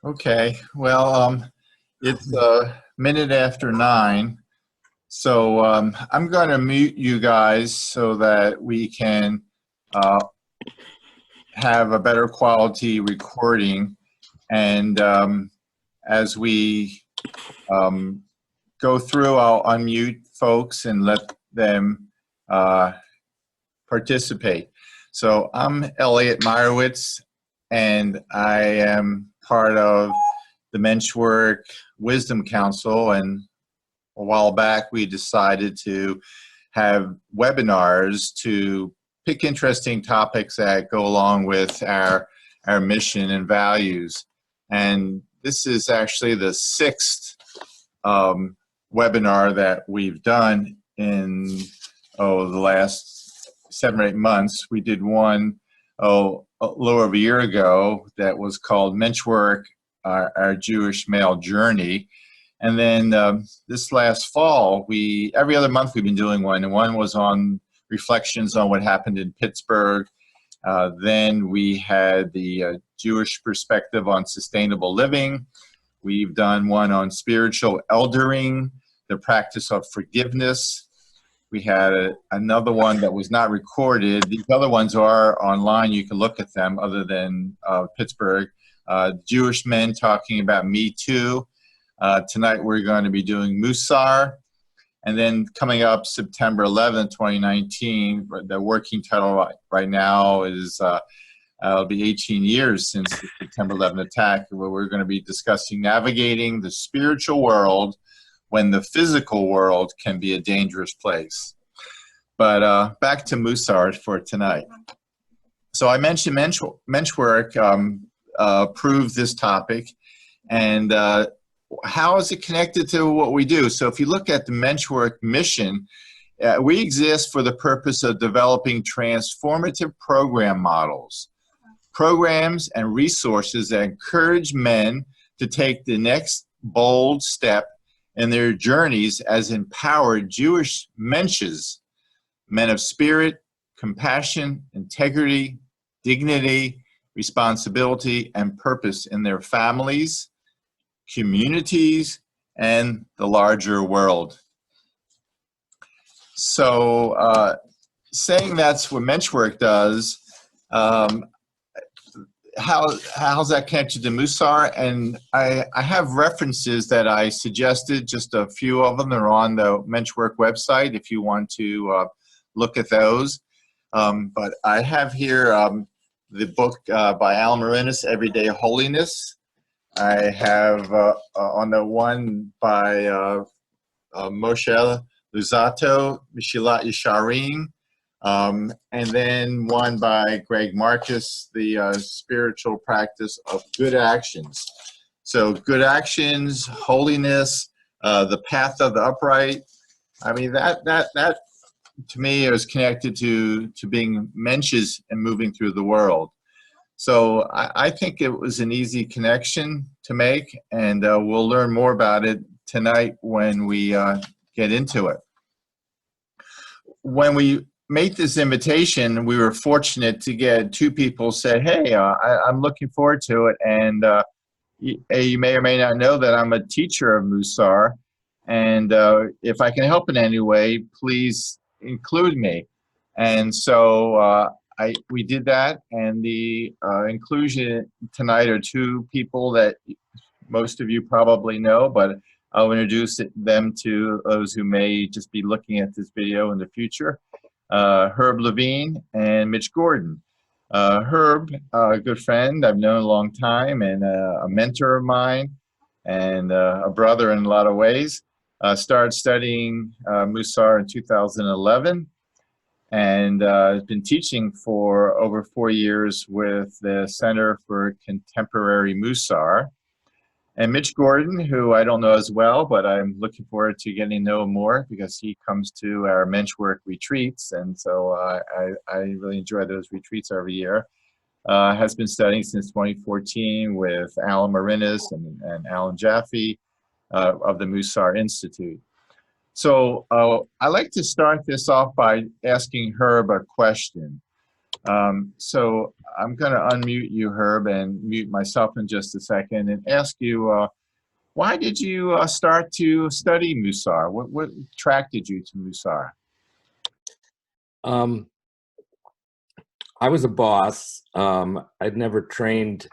Okay, well, it's a minute after 9, so I'm going to mute you guys so that we can uh, have a better quality recording. And as we um, go through, I'll unmute folks and let them uh, participate. So I'm Elliot Meyerowitz, and I am part of the Menschwork Wisdom Council, and a while back we decided to have webinars to pick interesting topics that go along with our mission and values. And this is actually the 6th webinar that we've done in the last 7 or 8 months. We did one a little over a year ago that was called Menschwork, our Jewish Male Journey. And then this last fall, every other month we've been doing one, and one was on reflections on what happened in Pittsburgh. Then we had the Jewish perspective on sustainable living. We've done one on spiritual eldering, the practice of forgiveness. We had another one that was not recorded. These other ones are online. You can look at them other than Pittsburgh. Jewish men talking about Me Too. Tonight we're going to be doing Mussar. And then coming up September 11th, 2019, the working title right now is it'll be 18 years since the September 11th attack, where we're going to be discussing navigating the spiritual world when the physical world can be a dangerous place. But back to Mussar for tonight. So I mentioned Menschwork approved this topic, and how is it connected to what we do? So if you look at the Menschwork mission, we exist for the purpose of developing transformative program models, programs and resources that encourage men to take the next bold step in their journeys as empowered Jewish mensches, men of spirit, compassion, integrity, dignity, responsibility, and purpose in their families, communities, and the larger world. So saying that's what Menschwork does, how's that connected to Mussar? And I have references that I suggested, just a few of them. They're on the Menschwork website if you want to look at those. But I have here the book by Al Marinas, Everyday Holiness. I have on the one by Moshe Luzzatto, Mishilat Yesharim, and then one by Greg Marcus, the spiritual practice of good actions. So good actions, holiness, the path of the upright. I mean, that to me is connected to being mensches and moving through the world. So I think it was an easy connection to make, and we'll learn more about it tonight when we get into it. When we made this invitation, we were fortunate to get 2 people say, hey, I'm looking forward to it, and you may or may not know that I'm a teacher of Mussar, and if I can help in any way, please include me. And so we did that, and the inclusion tonight are 2 people that most of you probably know, but I'll introduce them to those who may just be looking at this video in the future. Herb Levine and Mitch Gordon. Herb, a good friend I've known a long time, and a mentor of mine, and a brother in a lot of ways. Started studying Mussar in 2011. And has been teaching for over 4 years with the Center for Contemporary Mussar. And Mitch Gordon, who I don't know as well, but I'm looking forward to getting to know more because he comes to our Menschwork retreats, and so I really enjoy those retreats every year. Has been studying since 2014 with Alan Marinas and Alan Jaffe of the Mussar Institute. So I like to start this off by asking Herb a question. So I'm going to unmute you, Herb, and mute myself in just a second and ask you, why did you start to study Mussar? What attracted you to Mussar? Um, I was a boss. I'd never trained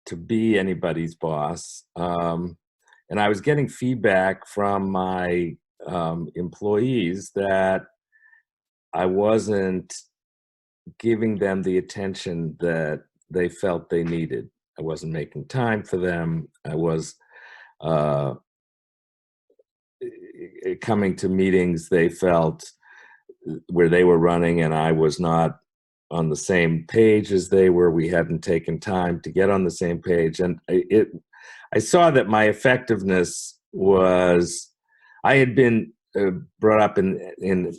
to be anybody's boss. And I was getting feedback from my employees that I wasn't giving them the attention that they felt they needed. I wasn't making time for them. I was uh, coming to meetings they felt where they were running and I was not on the same page as they were. We hadn't taken time to get on the same page. And I saw that my effectiveness was, I had been brought up in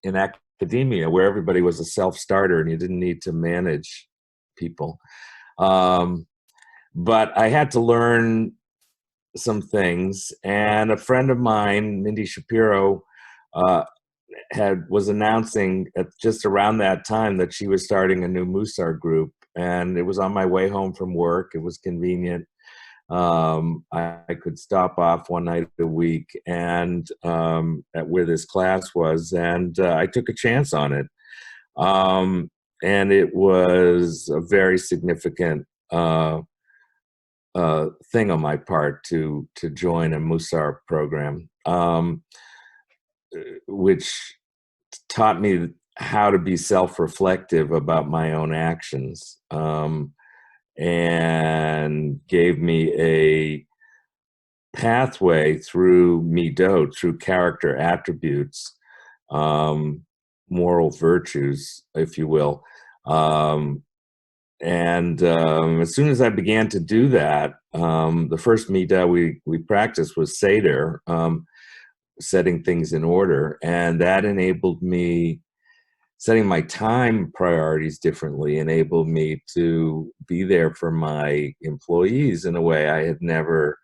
academia where everybody was a self-starter and you didn't need to manage people. But I had to learn some things, and a friend of mine, Mindy Shapiro, was announcing at just around that time that she was starting a new Mussar group, and it was on my way home from work. It was convenient. I could stop off one night a week and at where this class was, and I took a chance on it. And it was a very significant thing on my part to join a Mussar program, which taught me how to be self-reflective about my own actions, and gave me a pathway through midot, through character attributes, moral virtues, if you will. And as soon as I began to do that, the first midah we practiced was Seder, setting things in order. And that enabled me, setting my time priorities differently, enabled me to be there for my employees in a way I had never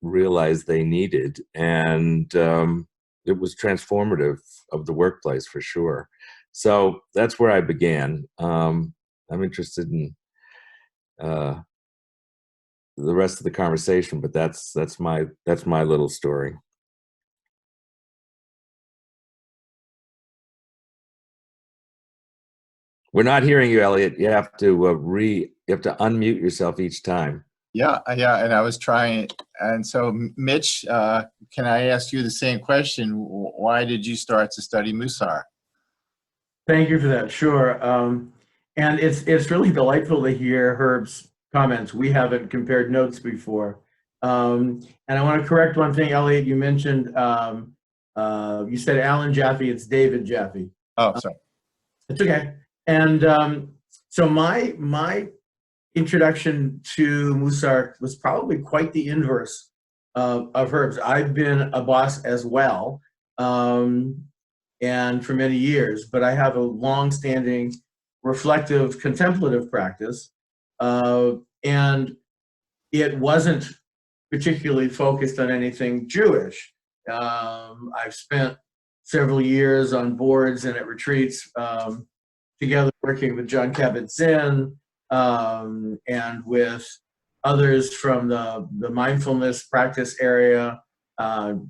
realized they needed. And it was transformative of the workplace for sure. So that's where I began. I'm interested in the rest of the conversation, but that's my little story. We're not hearing you, Elliot. You have to unmute yourself each time. Yeah, and I was trying. And so, Mitch, can I ask you the same question? Why did you start to study Mussar? Thank you for that. Sure. And it's really delightful to hear Herb's comments. We haven't compared notes before. And I want to correct one thing, Elliot. You mentioned, you said Alan Jaffe. It's David Jaffe. Oh, sorry. It's okay. And so my introduction to Mussar was probably quite the inverse of Herb's. I've been a boss as well. And for many years, but I have a long-standing reflective contemplative practice, and it wasn't particularly focused on anything Jewish. I've spent several years on boards and at retreats together working with John Kabat-Zinn and with others from the mindfulness practice area, Zoketsu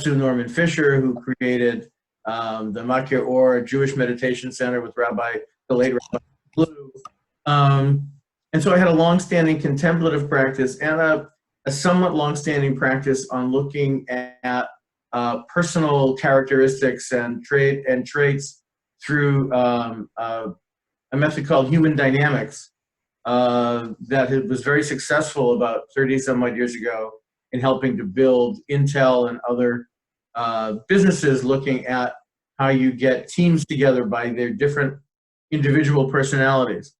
Norman Fisher, who created the Makir Or Jewish Meditation Center with the late Rabbi Blue. And so I had a long-standing contemplative practice and a somewhat long-standing practice on looking at personal characteristics and traits through a method called human dynamics that was very successful about 30 some odd years ago in helping to build Intel and other businesses, looking at how you get teams together by their different individual personalities.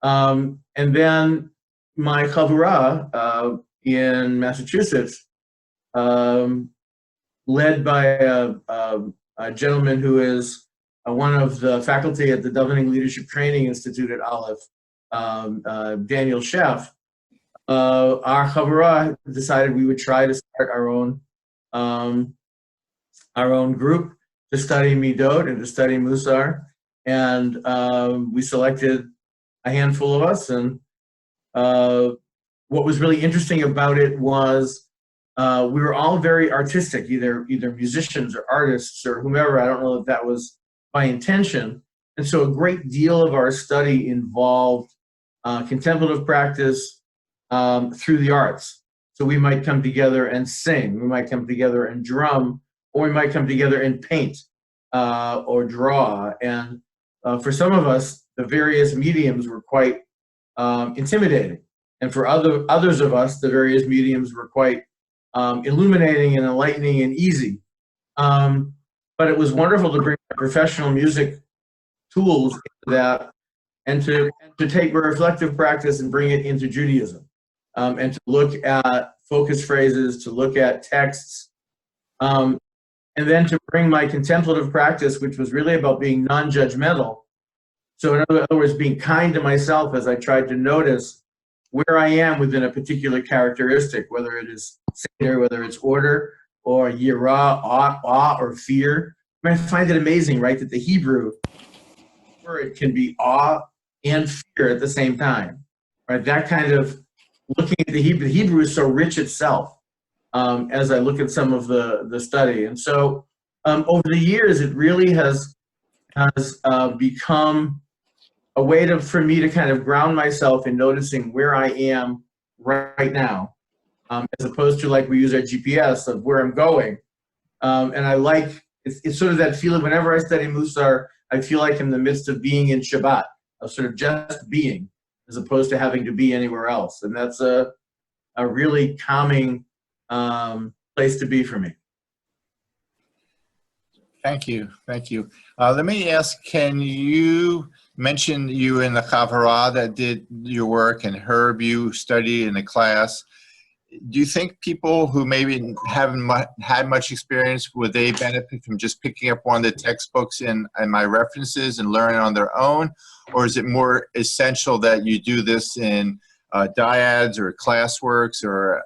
And then my chavura in Massachusetts, led by a gentleman who is one of the faculty at the Davening Leadership Training Institute at Aleph, Daniel Sheff, our chavura decided we would try to start our own group to study Midot and to study Mussar. And we selected a handful of us. And what was really interesting about it was we were all very artistic, either musicians or artists or whomever. I don't know if that was by intention. And so a great deal of our study involved contemplative practice through the arts. So we might come together and sing, we might come together and drum, or we might come together and paint or draw. And for some of us, the various mediums were quite intimidating. And for others of us, the various mediums were quite illuminating and enlightening and easy. But it was wonderful to bring professional music tools into that and to take a reflective practice and bring it into Judaism, and to look at focus phrases, to look at texts, and then to bring my contemplative practice, which was really about being non-judgmental. So in other words, being kind to myself as I tried to notice where I am within a particular characteristic, whether it is seder, whether it's order, or yirah, awe, or fear. I mean, I find it amazing, right, that the Hebrew word can be awe and fear at the same time, right? That kind of looking at the Hebrew is so rich itself as I look at some of the study. And so over the years, it really has become a way for me to kind of ground myself in noticing where I am right now, as opposed to like we use our GPS of where I'm going. And I like, it's sort of that feeling whenever I study Mussar, I feel like I'm in the midst of being in Shabbat, of sort of just being, as opposed to having to be anywhere else. And that's a really calming place to be for me. Thank you. Thank you. Let me ask, can you mention you in the Chavara that did your work and Herb you studied in the class? Do you think people who maybe haven't had much experience, would they benefit from just picking up one of the textbooks and my references and learn on their own? Or is it more essential that you do this in dyads or classworks, or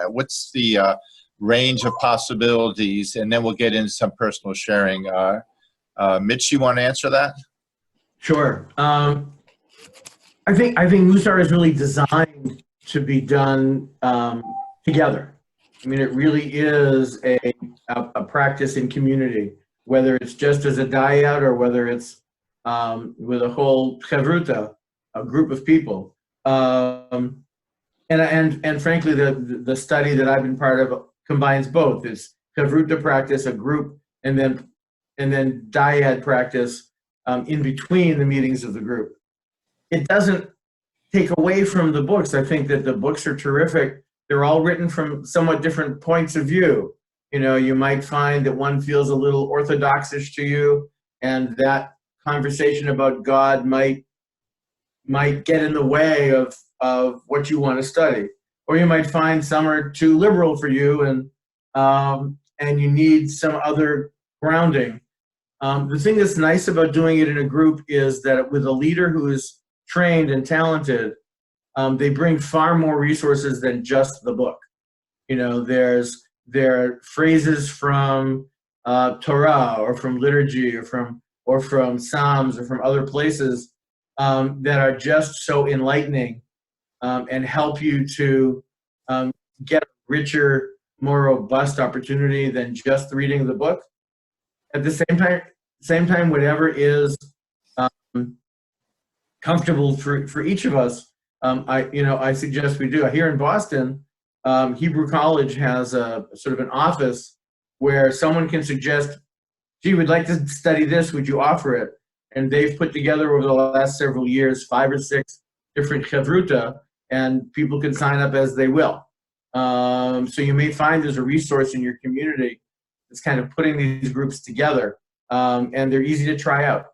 what's the range of possibilities? And then we'll get into some personal sharing. Mitch, you want to answer that? Sure. I think Mussar is really designed to be done together. I mean, it really is a practice in community, whether it's just as a dyad or whether it's with a whole chavruta, a group of people. And frankly, the study that I've been part of combines both. It's chavruta practice, a group, and then dyad practice in between the meetings of the group. It doesn't take away from the books. I think that the books are terrific. They're all written from somewhat different points of view. You know, you might find that one feels a little orthodoxish to you, and that conversation about God might get in the way of what you want to study. Or you might find some are too liberal for you, and you need some other grounding. The thing that's nice about doing it in a group is that with a leader who is trained and talented, they bring far more resources than just the book. You know, there are phrases from Torah or from liturgy or from Psalms or from other places that are just so enlightening and help you to get a richer, more robust opportunity than just reading the book. At the same time, whatever is comfortable for each of us, I suggest we do. Here in Boston, Hebrew College has a sort of an office where someone can suggest, gee, we'd like to study this, would you offer it? And they've put together over the last several years 5 or 6 different chavruta, and people can sign up as they will. So you may find there's a resource in your community that's kind of putting these groups together, and they're easy to try out.